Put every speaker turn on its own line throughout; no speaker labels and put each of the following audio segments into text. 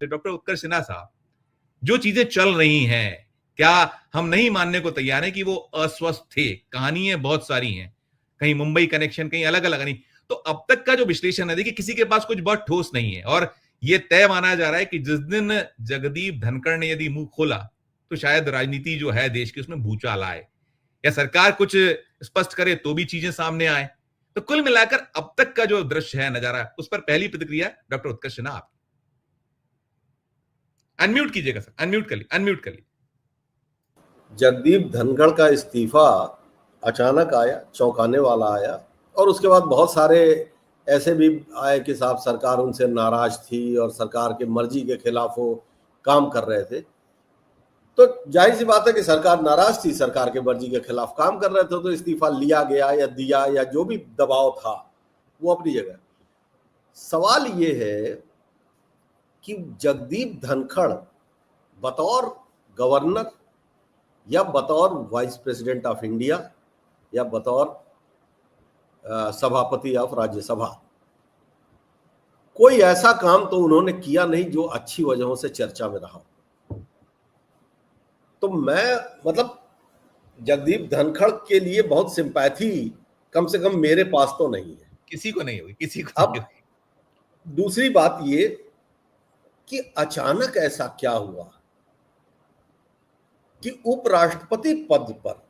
Doctor उत्कर्ष सिन्हा साहब, जो चीजें चल रही हैं, क्या हम नहीं मानने को तैयार हैं कि वो अस्वस्थ थे? कहानियां बहुत सारी हैं, कहीं मुंबई कनेक्शन, कहीं अलग अलग नहीं। तो अब तक का जो विश्लेषण है, देखिए किसी के पास कुछ बहुत ठोस नहीं है, और ये तय माना जा रहा है कि जिस दिन जगदीप धनखड़ ने यदि मुंह खोला तो शायद राजनीति जो है देश की उसमें भूचाल आए, या सरकार कुछ स्पष्ट करे तो भी चीजें सामने आए। तो कुल मिलाकर अब तक का जो दृश्य है, नजारा, उस पर पहली प्रतिक्रिया डॉक्टर उत्कर्ष सिन्हा आप। अनम्यूट कीजिएगा सर, अनम्यूट कर ली, अनम्यूट कर ली।
जगदीप धनखड़ का इस्तीफा अचानक आया, चौंकाने वाला आया, और उसके बाद बहुत सारे ऐसे भी आए कि साहब सरकार उनसे नाराज थी और सरकार के मर्जी के खिलाफ वो काम कर रहे थे। तो जाहिर सी बात है कि सरकार नाराज थी, सरकार के मर्जी के खिलाफ काम कर रहे थे, तो इस्तीफा लिया गया या दिया या जो भी दबाव था वो अपनी जगह। सवाल ये है कि जगदीप धनखड़ बतौर गवर्नर या बतौर वाइस प्रेसिडेंट ऑफ इंडिया या बतौर सभापति ऑफ राज्यसभा, कोई ऐसा काम तो उन्होंने किया नहीं जो अच्छी वजहों से चर्चा में रहा। तो मैं मतलब जगदीप धनखड़ के लिए बहुत सिंपैथी कम से कम मेरे पास तो नहीं है,
किसी को नहीं होगी, किसी को नहीं होगी।
दूसरी बात ये कि अचानक ऐसा क्या हुआ कि उपराष्ट्रपति पद पर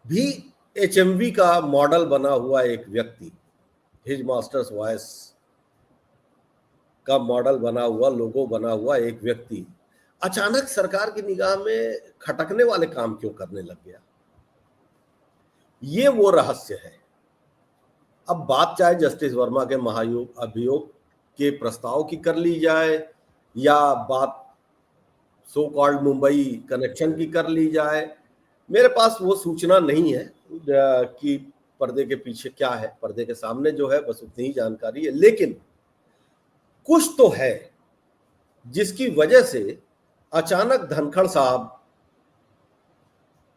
भी एचएमवी का मॉडल बना हुआ एक व्यक्ति, हिज मास्टर्स वॉइस का मॉडल बना हुआ, लोगो बना हुआ एक व्यक्ति अचानक सरकार की निगाह में खटकने वाले काम क्यों करने लग गया? ये वो रहस्य है। अब बात चाहे जस्टिस वर्मा के महाअभियोग के प्रस्ताव की कर ली जाए या बात सो कॉल्ड मुंबई कनेक्शन की कर ली जाए, मेरे पास वो सूचना नहीं है कि पर्दे के पीछे क्या है। पर्दे के सामने जो है बस उतनी ही जानकारी है, लेकिन कुछ तो है जिसकी वजह से अचानक धनखड़ साहब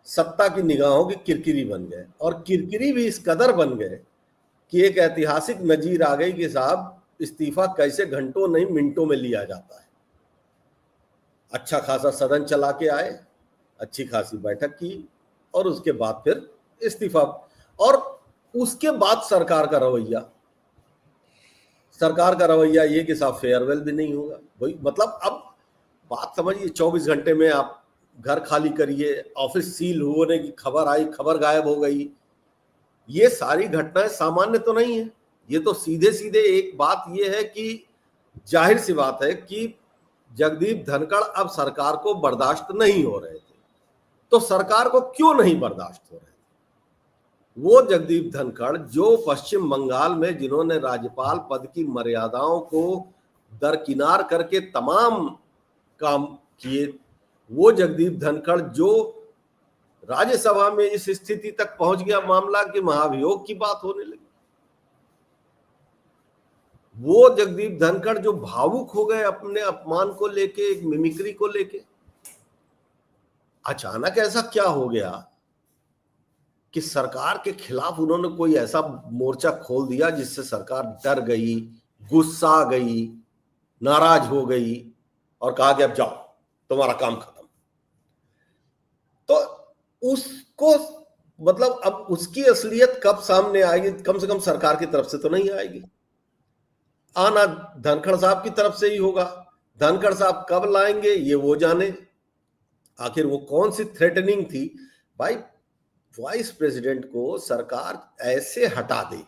सत्ता की निगाहों की किरकिरी बन गए, और किरकिरी भी इस कदर बन गए कि एक ऐतिहासिक नजीर आ गई कि साहब इस्तीफा कैसे घंटों नहीं मिनटों में लिया जाता है। अच्छा खासा सदन चला के आए, अच्छी खासी बैठक की, और उसके बाद फिर इस्तीफा, और उसके बाद सरकार का रवैया ये कि साहब फेयरवेल भी नहीं होगा। वही मतलब, अब बात समझिए, 24 घंटे में आप घर खाली करिए, ऑफिस सील होने की खबर आई, खबर गायब हो गई। ये सारी घटनाएं सामान्य तो नहीं है। ये तो सीधे सीधे एक बात ये है कि जाहिर सी बात है कि जगदीप धनखड़ अब सरकार को बर्दाश्त नहीं हो रहे थे। तो सरकार को क्यों नहीं बर्दाश्त हो रहे थे? वो जगदीप धनखड़ जो पश्चिम बंगाल में जिन्होंने राज्यपाल पद की मर्यादाओं को दरकिनार करके तमाम काम किए, वो जगदीप धनखड़ जो राज्यसभा में इस स्थिति तक पहुंच गया मामला कि महाभियोग की बात होने लगी, वो जगदीप धनखड़ जो भावुक हो गए अपने अपमान को लेके, एक मिमिक्री को लेके। अचानक ऐसा क्या हो गया कि सरकार के खिलाफ उन्होंने कोई ऐसा मोर्चा खोल दिया जिससे सरकार डर गई, गुस्सा गई, नाराज हो गई और कहा कि अब जाओ, तुम्हारा काम खत्म। तो उसको मतलब अब उसकी असलियत कब सामने आएगी? कम से कम सरकार की तरफ से तो नहीं आएगी, आना धनखड़ साहब की तरफ से ही होगा। धनखड़ साहब कब लाएंगे ये वो जाने। आखिर वो कौन सी थ्रेटनिंग थी? भाई, वाइस प्रेसिडेंट को सरकार ऐसे हटा दे,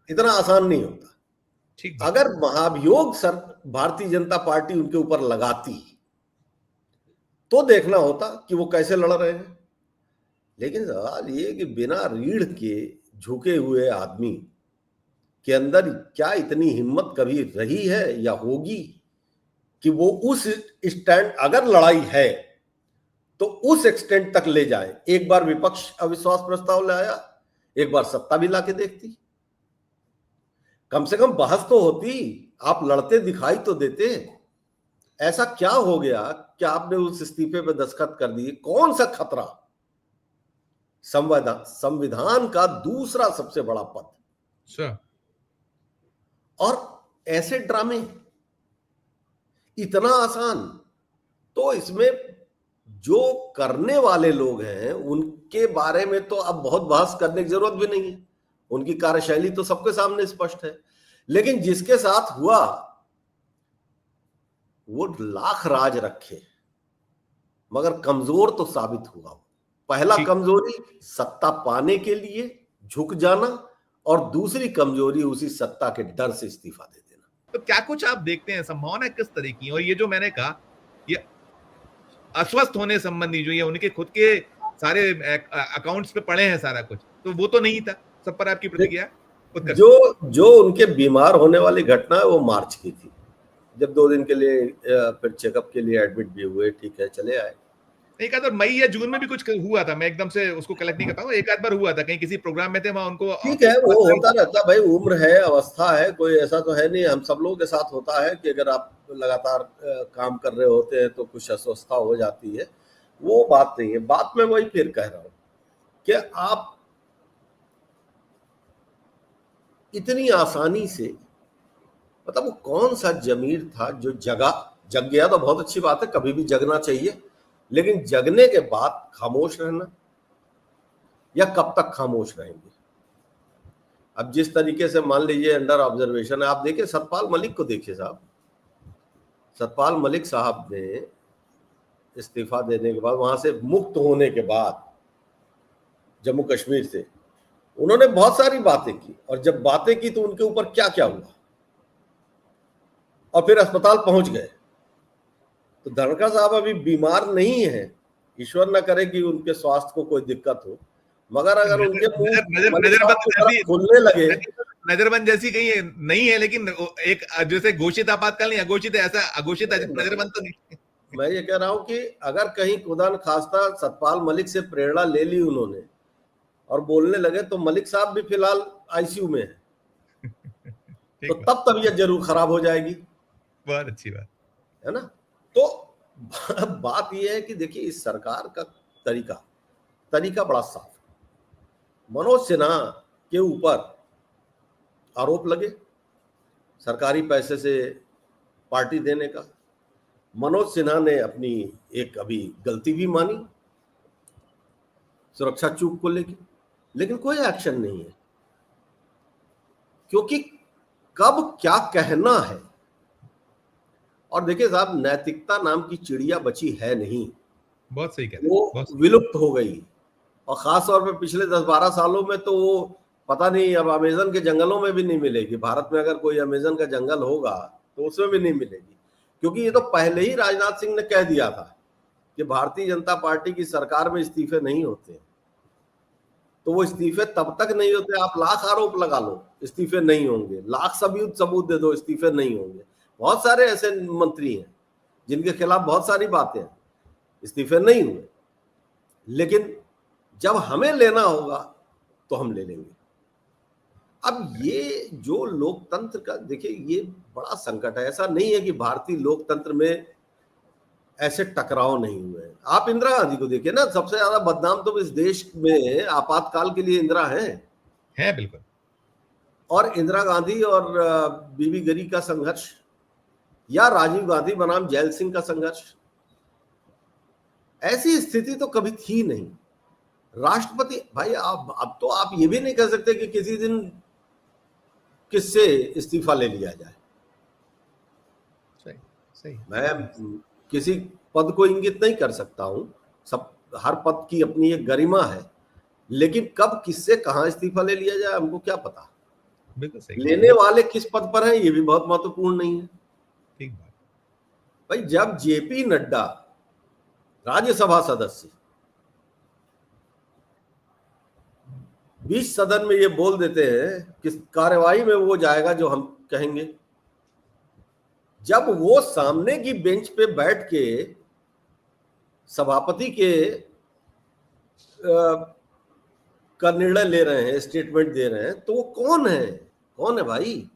इतना आसान नहीं होता। ठीक, अगर महाभियोग भारतीय जनता पार्टी उनके ऊपर लगाती तो देखना होता कि वो कैसे लड़ रहे हैं। लेकिन सवाल ये कि बिना रीढ़ के झुके हुए आदमी के अंदर क्या इतनी हिम्मत कभी रही है या होगी कि वो उस स्टैंड, अगर लड़ाई है तो उस एक्सटेंट तक ले जाए। एक बार विपक्ष अविश्वास प्रस्ताव लाया, एक बार सत्ता भी लाके देखती, कम से कम बहस तो होती, आप लड़ते दिखाई तो देते। ऐसा क्या हो गया कि आपने उस इस्तीफे पे दस्तखत कर दिए? कौन सा खतरा? संविधान का दूसरा सबसे बड़ा पद, और ऐसे ड्रामे इतना आसान। तो इसमें जो करने वाले लोग हैं उनके बारे में तो अब बहुत बहस करने की जरूरत भी नहीं है, उनकी कार्यशैली तो सबके सामने स्पष्ट है। लेकिन जिसके साथ हुआ वो लाख राज रखे मगर कमजोर तो साबित हुआ। पहला
ठीक।
कमजोरी सत्ता पाने के लिए झुक जाना, और दूसरी कमजोरी उसी सत्ता के डर से इस्तीफा दे देना।
तो क्या कुछ आप देखते हैं, संभावना किस तरह की? और ये जो मैंने कहा, ये अस्वस्थ होने संबंधी जो ये उनके खुद के सारे अकाउंट्स पे पड़े हैं सारा कुछ, तो वो तो नहीं था। सब पर आपकी प्रतिक्रिया?
जो जो उनके बीमार होने वाली घटना है वो मार्च की थी, जब 2 दिन के लिए फिर चेकअप के लिए एडमिट भी हुए, ठीक है, चले आए।
एक आध बार मई या जून में भी कुछ हुआ था, मैं एकदम से उसको कलेक्ट नहीं कर पाऊंगा, एक आध बार हुआ था कहीं किसी प्रोग्राम में थे वहां उनको।
ठीक है, वो होता रहता भाई, उम्र है, अवस्था है, कोई ऐसा तो है नहीं। हम सब लोगों के साथ होता है कि अगर आप लगातार काम कर रहे होते हैं तो कुछ अस्वस्थता हो जाती है, वो बात नहीं है। बात मैं वही फिर कह रहा हूं कि आप इतनी आसानी से, मतलब वो कौन सा जमीर था जो जग गया तो बहुत अच्छी बात है, कभी भी जगना चाहिए, लेकिन जगने के बाद खामोश रहना, या कब तक खामोश रहेंगे? अब जिस तरीके से मान लीजिए अंडर ऑब्जर्वेशन है, आप देखिए सतपाल मलिक को देखिए साहब। सतपाल मलिक साहब ने इस्तीफा देने के बाद, वहां से मुक्त होने के बाद जम्मू कश्मीर से, उन्होंने बहुत सारी बातें की, और जब बातें की तो उनके ऊपर क्या क्या हुआ, और फिर अस्पताल पहुंच गए। तो धनखड़ साहब अभी बीमार नहीं है, ईश्वर न करे कि उनके स्वास्थ्य को कोई दिक्कत हो, मगर अगर उनके मुंह खुलने लगे,
नजरबंद जैसी कहीं नहीं है, लेकिन एक जैसे घोषित आपातकाल नहीं, अघोषित, ऐसा अघोषित नजरबंद तो नहीं।
मैं ये कह रहा हूं कि अगर कहीं खुदा न खास्ता सतपाल मलिक से प्रेरणा ले ली उन्होंने और बोलने लगे, तो मलिक साहब भी फिलहाल आईसीयू में है, तो तब तबीयत जरूर खराब हो जाएगी।
बहुत अच्छी बात
है ना? तो बात यह है कि देखिए, इस सरकार का तरीका बड़ा साफ है। मनोज सिन्हा के ऊपर आरोप लगे सरकारी पैसे से पार्टी देने का, मनोज सिन्हा ने अपनी एक अभी गलती भी मानी सुरक्षा चूक को लेकर, लेकिन कोई एक्शन नहीं है, क्योंकि कब क्या कहना है। और देखिए साहब, नैतिकता नाम की चिड़िया बची है नहीं,
बहुत सही कह रहे हैं,
वो विलुप्त हो गई। और खास तौर पे पिछले 10-12 सालों में तो वो पता नहीं, अब अमेजन के जंगलों में भी नहीं मिलेगी। भारत में अगर कोई अमेजन का जंगल होगा तो उसमें भी नहीं मिलेगी, क्योंकि ये तो पहले ही राजनाथ सिंह ने कह दिया था कि भारतीय जनता पार्टी की सरकार में इस्तीफे नहीं होते। तो वो इस्तीफे तब तक नहीं होते, आप लाख आरोप लगा लो, इस्तीफे नहीं होंगे, लाख सबूत दे दो, इस्तीफे नहीं होंगे। बहुत सारे ऐसे मंत्री हैं जिनके खिलाफ बहुत सारी बातें हैं, इस्तीफे नहीं हुए, लेकिन जब हमें लेना होगा तो हम ले लेंगे। अब ये जो लोकतंत्र का, देखिए, ये बड़ा संकट है। ऐसा नहीं है कि भारतीय लोकतंत्र में ऐसे टकराव नहीं हुए हैं। आप इंदिरा गांधी को देखिए ना, सबसे ज्यादा बदनाम तो इस देश में आपातकाल के लिए इंदिरा है
बिल्कुल।
और इंदिरा गांधी और बीबी गरी का संघर्ष, या राजीव गांधी बनाम जैल सिंह का संघर्ष, ऐसी स्थिति तो कभी थी नहीं। राष्ट्रपति भाई, अब तो आप ये भी नहीं कह सकते कि किसी दिन किससे इस्तीफा ले लिया जाए।
सही।
मैं किसी पद को इंगित नहीं कर सकता हूं, सब, हर पद की अपनी एक गरिमा है, लेकिन कब किससे कहां इस्तीफा ले लिया जाए हमको क्या पता।
बिल्कुल सही।
लेने वाले किस पद पर हैं ये भी बहुत महत्वपूर्ण नहीं है।
ठीक बात
भाई, जब जेपी नड्डा राज्यसभा सदस्य बीच सदन में ये बोल देते हैं कि कार्यवाही में वो जाएगा जो हम कहेंगे, जब वो सामने की बेंच पे बैठ के सभापति के का निर्णय ले रहे हैं, स्टेटमेंट दे रहे हैं, तो वो कौन है भाई?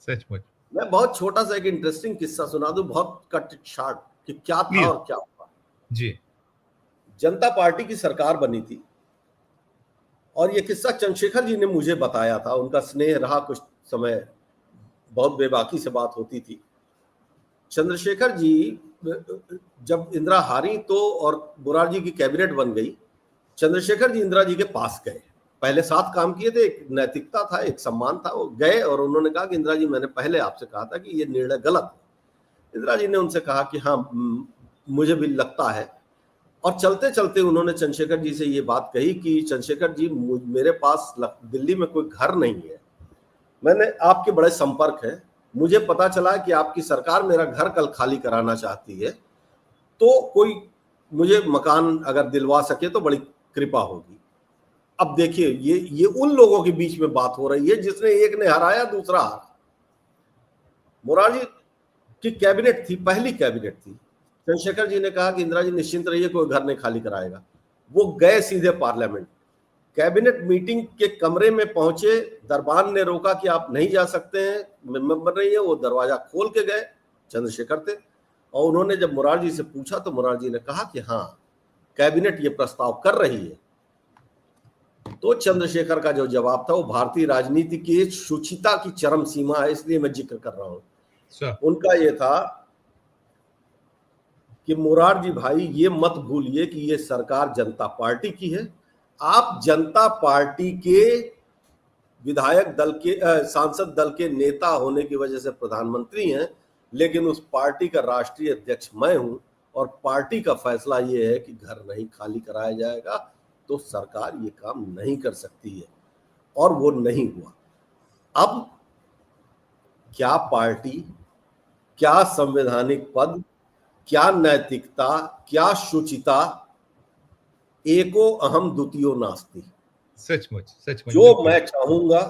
सचमुच।
मैं बहुत छोटा सा एक इंटरेस्टिंग किस्सा सुना दूं, बहुत कट शॉर्ट, कि क्या था और क्या हुआ।
जी।
जनता पार्टी की सरकार बनी थी, और ये किस्सा चंद्रशेखर जी ने मुझे बताया था, उनका स्नेह रहा कुछ समय बहुत बेबाकी से बात होती थी। चंद्रशेखर जी जब इंदिरा हारी तो और मोरारजी की कैबिनेट बन गई, चंद्रशेखर जी इंदिरा जी के पास गए। पहले साथ काम किए थे, एक नैतिकता था, एक सम्मान था। वो गए और उन्होंने कहा कि इंदिरा जी, मैंने पहले आपसे कहा था कि ये निर्णय गलत है। इंदिरा जी ने उनसे कहा कि हाँ, मुझे भी लगता है। और चलते चलते उन्होंने चंद्रशेखर जी से ये बात कही कि चंद्रशेखर जी, मेरे पास दिल्ली में कोई घर नहीं है, मैंने आपके बड़े संपर्क है, मुझे पता चला कि आपकी सरकार मेरा घर कल खाली कराना चाहती है, तो कोई मुझे मकान अगर दिलवा सके तो बड़ी कृपा होगी। अब देखिए, ये उन लोगों के बीच में बात हो रही है जिसने एक ने हराया, दूसरा हारा। मोरारजी की कैबिनेट थी, पहली कैबिनेट थी। चंद्रशेखर जी ने कहा कि इंदिरा जी निश्चिंत रहिए, कोई घर नहीं खाली कराएगा। वो गए सीधे पार्लियामेंट, कैबिनेट मीटिंग के कमरे में पहुंचे, दरबान ने रोका कि आप नहीं जा सकते हैं, मेंबर नहीं है। वो दरवाजा खोल के गए, चंद्रशेखर थे। और उन्होंने जब मोरारजी से पूछा तो मोरारजी ने कहा कि हाँ, कैबिनेट ये प्रस्ताव कर रही है। तो चंद्रशेखर का जो जवाब था वो भारतीय राजनीति की शुचिता की चरम सीमा है, इसलिए मैं जिक्र कर रहा हूं। उनका ये था कि मोरारजी भाई, ये मत भूलिए कि ये सरकार जनता पार्टी की है। आप जनता पार्टी के विधायक दल के सांसद दल के नेता होने की वजह से प्रधानमंत्री हैं, लेकिन उस पार्टी का राष्ट्रीय अध्यक्ष मैं हूं और पार्टी का फैसला ये है कि घर नहीं खाली कराया जाएगा, तो सरकार ये काम नहीं कर सकती है। और वो नहीं हुआ। अब क्या पार्टी, क्या संवैधानिक पद, क्या नैतिकता, क्या शुचिता, एको अहम द्वितीयो नास्ति।
सचमुच सचमुच।
जो मैं चाहूंगा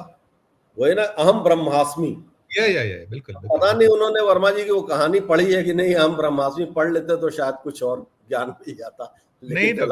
वो है ना, अहम ब्रह्मास्मि।
या बिल्कुल।
पता नहीं उन्होंने वर्मा जी की वो कहानी पढ़ी है कि नहीं, अहम ब्रह्मास्मि। पढ़ लेते तो शायद कुछ और ज्ञान मिल जाता।
नहीं,
लेकिन